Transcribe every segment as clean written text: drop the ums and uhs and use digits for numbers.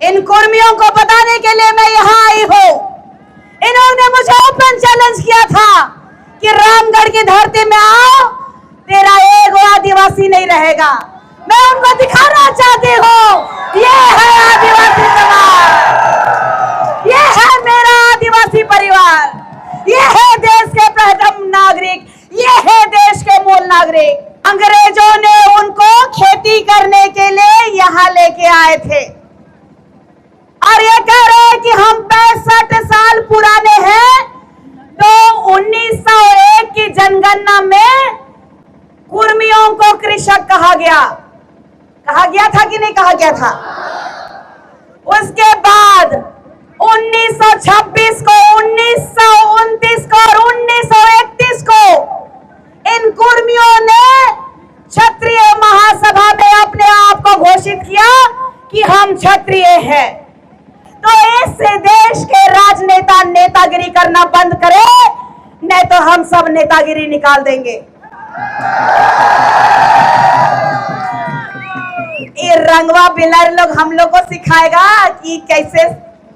इन कुर्मियों को बताने के लिए मैं यहाँ आई हूँ। इन्होंने मुझे ओपन चैलेंज किया था कि रामगढ़ की धरती में आओ, तेरा एक आदिवासी नहीं रहेगा। मैं उनको दिखाना चाहती हूँ, ये है आदिवासी समाज, ये है मेरा आदिवासी परिवार, ये है देश के प्रथम नागरिक, ये है देश के मूल नागरिक। अंग्रेजों ने उनको खेती करने के लिए यहाँ लेके आए थे और ये कह रहे हैं कि हम 65 साल पुराने हैं। तो 1901 की जनगणना में कुर्मियों को कृषक कहा गया था कि नहीं कहा गया था? उसके बाद 1926 को, 1929 को और 1931 को इन कुर्मियों ने क्षत्रिय महासभा में अपने आप को घोषित किया कि हम क्षत्रिय हैं। तो इस देश के राजनेता नेतागिरी करना बंद करे, नहीं तो हम सब नेतागिरी निकाल देंगे। ये रंगवा बिलर लोग हम लोग को सिखाएगा कि कैसे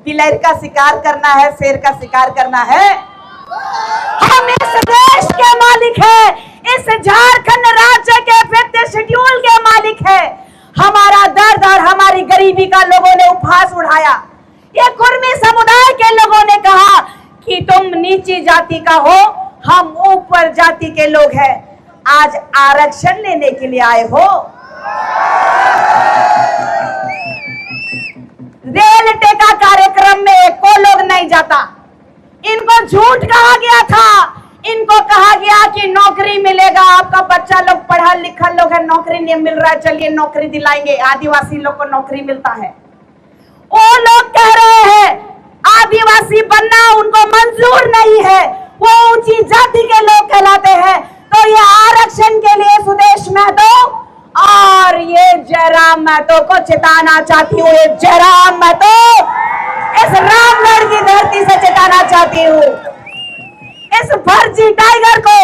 बिलर का शिकार करना है, शेर का शिकार करना है। हम इस देश के मालिक हैं, इस झारखंड राज्य के 5th शेड्यूल के मालिक हैं। हमारा दर्द और हमारी गरीबी का लोगों ने उपहास उड़ाया। ये कुर्मी समुदाय के लोगों ने कहा कि तुम नीची जाति का हो, हम ऊपर जाति के लोग हैं। आज आरक्षण लेने के लिए आए हो। रेल टेका कार्यक्रम में कोई लोग नहीं जाता। इनको झूठ कहा गया था, इनको कहा गया कि नौकरी मिलेगा, आपका बच्चा लोग पढ़ा लिखा लोग है, नौकरी नहीं मिल रहा है, चलिए नौकरी दिलाएंगे। आदिवासी लोग को नौकरी मिलता है। वो लोग कह रहे हैं आदिवासी बनना उनको मंजूर नहीं है, वो ऊंची जाति के लोग कहलाते हैं। तो ये आरक्षण के लिए सुदेश महतो और ये जयराम महतो को चिताना चाहती हूँ। ये जयराम महतो इस रामगढ़ की धरती से चिताना चाहती हूँ। इस फर्जी टाइगर को,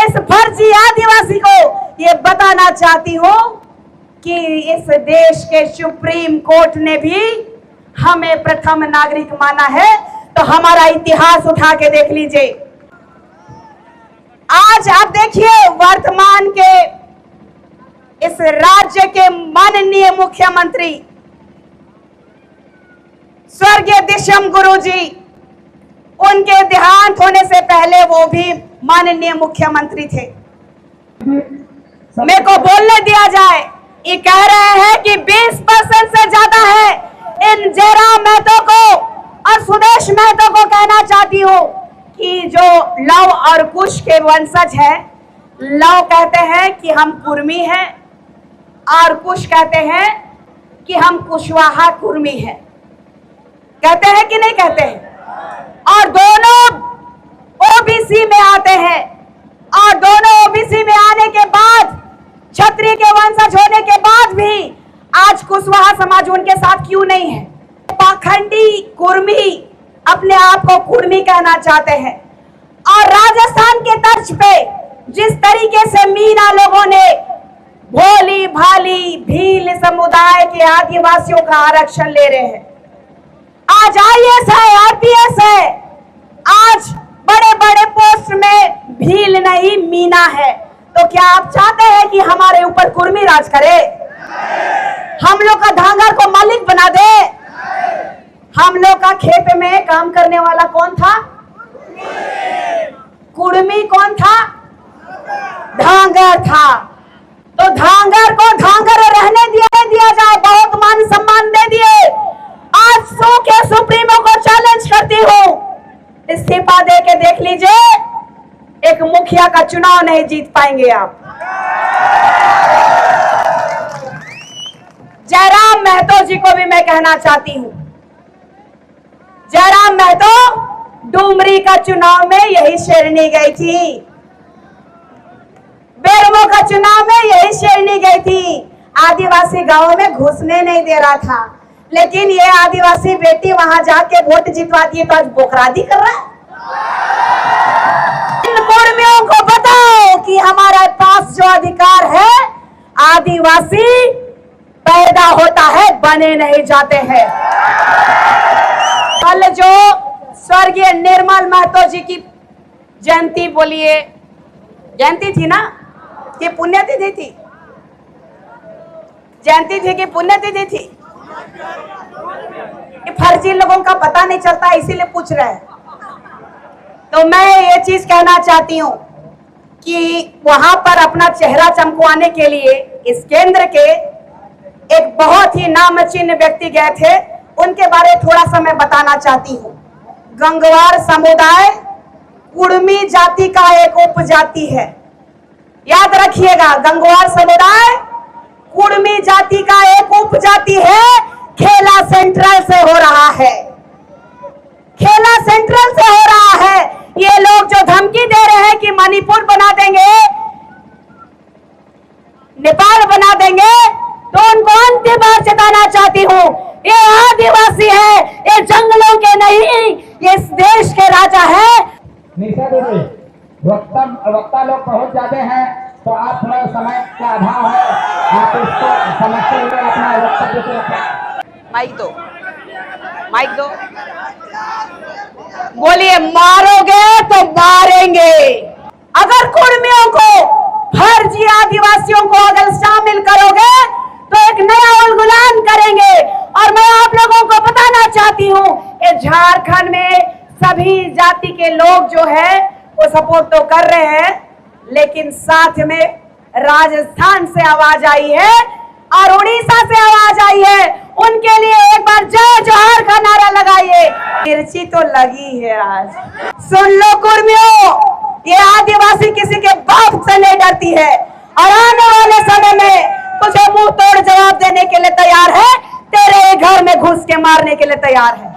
इस फर्जी आदिवासी को ये बताना चाहती हूँ कि इस देश के सुप्रीम कोर्ट ने भी हमें प्रथम नागरिक माना है। तो हमारा इतिहास उठा के देख लीजिए। आज आप देखिए वर्तमान के इस राज्य के माननीय मुख्यमंत्री स्वर्गीय दिशम गुरु जी, उनके देहांत होने से पहले वो भी माननीय मुख्यमंत्री थे। मेरे को बोलने दिया जाए। ये कह रहे हैं कि 20% से ज्यादा है। इन जयराम महतो को और सुदेश महतो को कहना चाहती हूँ कि जो लव और कुश के वंशज है, लव कहते हैं कि हम कुर्मी हैं और कुश कहते हैं कि हम कुशवाहा कुर्मी हैं। कहते हैं कि नहीं कहते हैं? और दोनों ओबीसी में आते हैं और दोनों ओबीसी में आने के बाद, क्षत्रिय के वंशज होने के बाद भी आज कुशवाहा समाज उनके साथ क्यों नहीं है? पाखंडी कुर्मी अपने आप को कुर्मी कहना चाहते हैं। और राजस्थान के तर्ज पे जिस तरीके से मीना लोगों ने भोली भाली भील समुदाय के आदिवासियों का आरक्षण ले रहे हैं। आज IAS है, RPS है, आज बड़े बड़े पोस्ट में भील नहीं मीना है। तो क्या आप चाहते हैं कि हमारे ऊपर कुर्मी राज करे? हम लोग का धांगर को मालिक बना दे? हम लोग का खेत में काम करने वाला कौन था? कुर्मी कौन था? धांगर था। तो धांगर को धांगर रहने दिया जाए, बहुत मान सम्मान दे दिए। आज सो के सुप्रीमो को चैलेंज करती हूँ, इस्तीफा दे के देख लीजिए, एक मुखिया का चुनाव नहीं जीत पाएंगे आप। जयराम महतो जी को भी मैं कहना चाहती हूँ, जयराम महतो डुमरी का चुनाव में यही शेरनी गई थी, बेरमो का चुनाव में यही शेरनी गई थी। आदिवासी गांवों में घुसने नहीं दे रहा था, लेकिन ये आदिवासी बेटी वहां जाके वोट जितवाती है तो आज बोखरादी कर रहा है। इन कुर्मियों को बताओ कि हमारे पास जो अधिकार है, आदिवासी पैदा होता है, बने नहीं जाते हैं। कल जो स्वर्गीय निर्मल महतो जी की जयंती, बोलिए जयंती थी ना कि पुण्यतिथि थी? जयंती थी कि पुण्यतिथि थी? फर्जी लोगों का पता नहीं चलता, इसीलिए पूछ रहे हैं। तो मैं ये चीज कहना चाहती हूँ कि वहां पर अपना चेहरा चमकवाने के लिए इस केंद्र के एक बहुत ही नामचीन व्यक्ति गए थे, उनके बारे थोड़ा सा मैं बताना चाहती हूँ। गंगवार समुदाय कुड़मी जाति का एक उपजाति है, याद रखिएगा। गंगवार समुदाय कुड़मी जाति का एक उपजाति है। खेला सेंट्रल से हो रहा है, खेला सेंट्रल से हो रहा है। ये लोग जो धमकी दे रहे हैं कि मणिपुर बना देंगे, नेपाल बना देंगे, तो उनको अंतिम बार चेताना चाहती हूँ, ये आदिवासी है, ये जंगलों के नहीं, ये इस देश के राजा है। निशा देवी, वक्ता लोग पहुंच जाते हैं, तो आप थोड़ा समय का अभाव है, आप इसको समझते हुए अपना वक्तव्य से रखें। माइक दो, माइक दो। बोलिए, मारोगे तो मारेंगे। अगर कुर्मियों को, फर्जी आदिवासियों को अगर शामिल करोगे तो एक नया उलगुलान करेंगे। और मैं आप लोगों को बताना चाहती हूँ, ये झारखंड में सभी जाति के लोग जो है वो सपोर्ट तो कर रहे हैं, लेकिन साथ में राजस्थान से आवाज आई है और उड़ीसा से आवाज आई है। उनके लिए एक बार जय जोहार का नारा लगाइए। मिर्ची तो लगी है आज। सुन लो कुर्मियों, ये आदिवासी किसी के बाप से नहीं डरती है और आने वाले समय में तुझे मुंह तोड़ जवाब देने के लिए तैयार है, तेरे घर में घुस के मारने के लिए तैयार है।